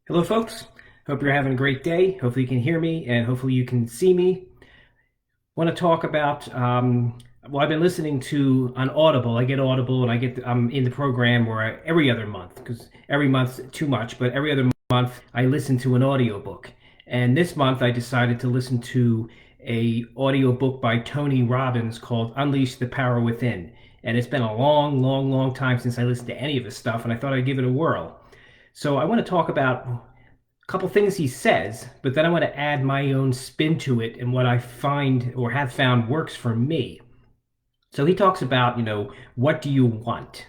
Hello, folks. Hope you're having a great day. Hopefully, you can hear me and hopefully, you can see me. Want to talk about, well, I've been listening to on Audible. I get Audible and I'm in the program where every other month, because every month's too much, but every other month I listen to an audiobook. And this month I decided to listen to a audiobook by Tony Robbins called Unleash the Power Within. And it's been a long, long, long time since I listened to any of his stuff, and I thought I'd give it a whirl. So I want to talk about couple things he says, but then I want to add my own spin to it and what I find or have found works for me. So he talks about, what do you want?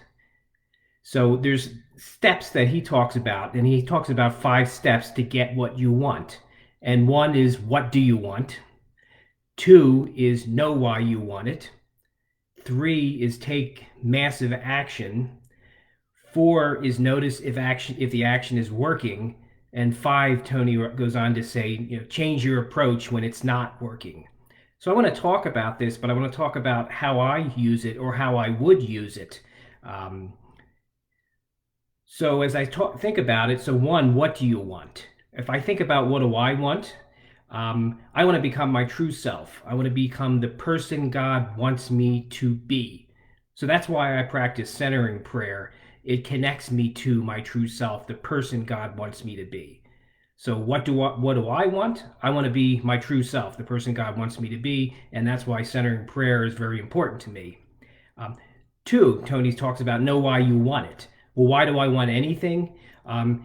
So there's steps that he talks about, and he talks about 5 steps to get what you want. And one is, what do you want? Two is, know why you want it. Three is, take massive action. Four is, notice if the action is working. And five, Tony goes on to say, change your approach when it's not working. So I want to talk about this, but I want to talk about how I use it or how I would use it. Um, so as I think about it, so one, what do you want? If I think about what do I want, I want to become my true self. I want to become the person God wants me to be. So that's why I practice centering prayer. It connects me to my true self, the person God wants me to be. So what do I want? I want to be my true self, the person God wants me to be, and that's why centering prayer is very important to me. Um, Two, Tony talks about know why you want it. Well, why do I want anything?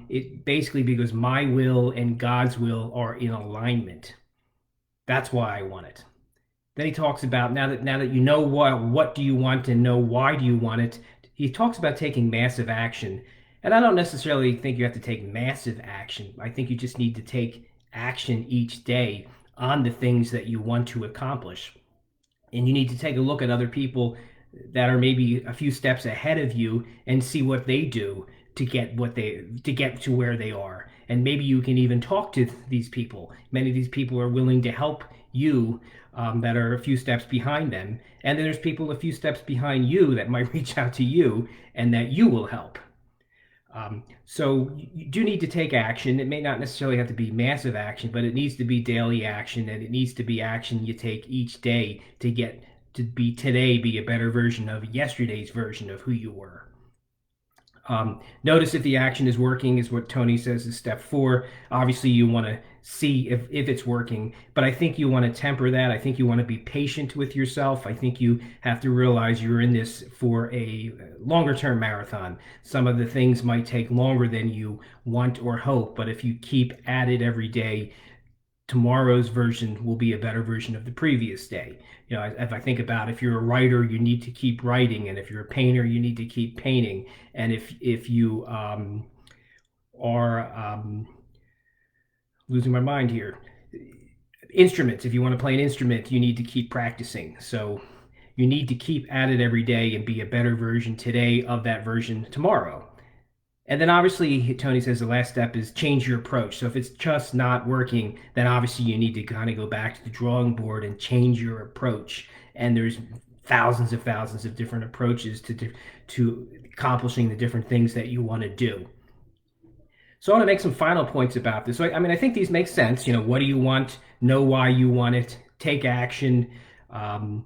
It basically because my will and God's will are in alignment. That's why I want it. Then he talks about now that you know what do you want and know why do you want it. He talks about taking massive action. And I don't necessarily think you have to take massive action. I think you just need to take action each day on the things that you want to accomplish. And you need to take a look at other people that are maybe a few steps ahead of you and see what they do to get to where they are. And maybe you can even talk to these people. Many of these people are willing to help you, that are a few steps behind them. And then there's people a few steps behind you that might reach out to you and that you will help. So you do need to take action. It may not necessarily have to be massive action, but it needs to be daily action, and it needs to be action you take each day to get to be today be a better version of yesterday's version of who you were. Notice if the action is working, is what Tony says is step 4. Obviously, you want to see if it's working, but I think you want to temper that. I think you want to be patient with yourself. I think you have to realize you're in this for a longer term marathon. Some of the things might take longer than you want or hope, but if you keep at it every day, tomorrow's version will be a better version of the previous day. If I think about, if you're a writer, you need to keep writing, and if you're a painter, you need to keep painting, and if you are losing my mind here, instruments. If you want to play an instrument, you need to keep practicing. So you need to keep at it every day and be a better version today of that version tomorrow. And then obviously, Tony says the last step is change your approach. So if it's just not working, then obviously you need to kind of go back to the drawing board and change your approach. And there's thousands of different approaches to accomplishing the different things that you want to do. So I want to make some final points about this. So I think these make sense. What do you want? Know why you want it. Take action. Um,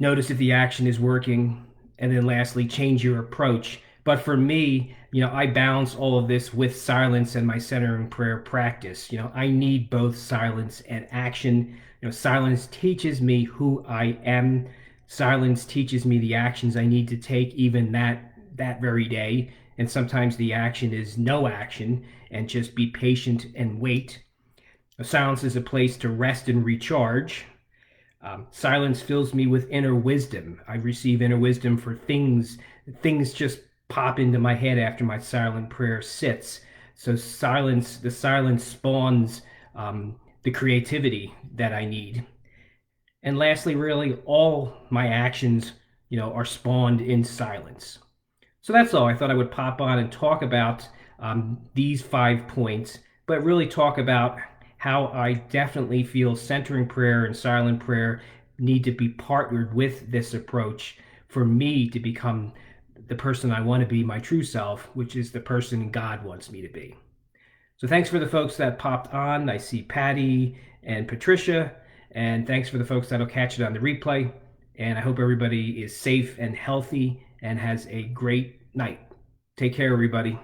Notice if the action is working, and then lastly, change your approach. But for me, I balance all of this with silence and my centering prayer practice. I need both silence and action. Silence teaches me who I am. Silence teaches me the actions I need to take, even that very day. And sometimes the action is no action, and just be patient and wait. Silence is a place to rest and recharge. Silence fills me with inner wisdom. I receive inner wisdom for things. Things just pop into my head after my silent prayer sits. So the silence spawns the creativity that I need. And lastly, really, all my actions, are spawned in silence. So that's all. I thought I would pop on and talk about these 5 points, but really talk about how I definitely feel centering prayer and silent prayer need to be partnered with this approach for me to become the person I want to be, my true self, which is the person God wants me to be. So thanks for the folks that popped on. I see Patty and Patricia, and thanks for the folks that'll catch it on the replay. And I hope everybody is safe and healthy and has a great night. Take care, everybody.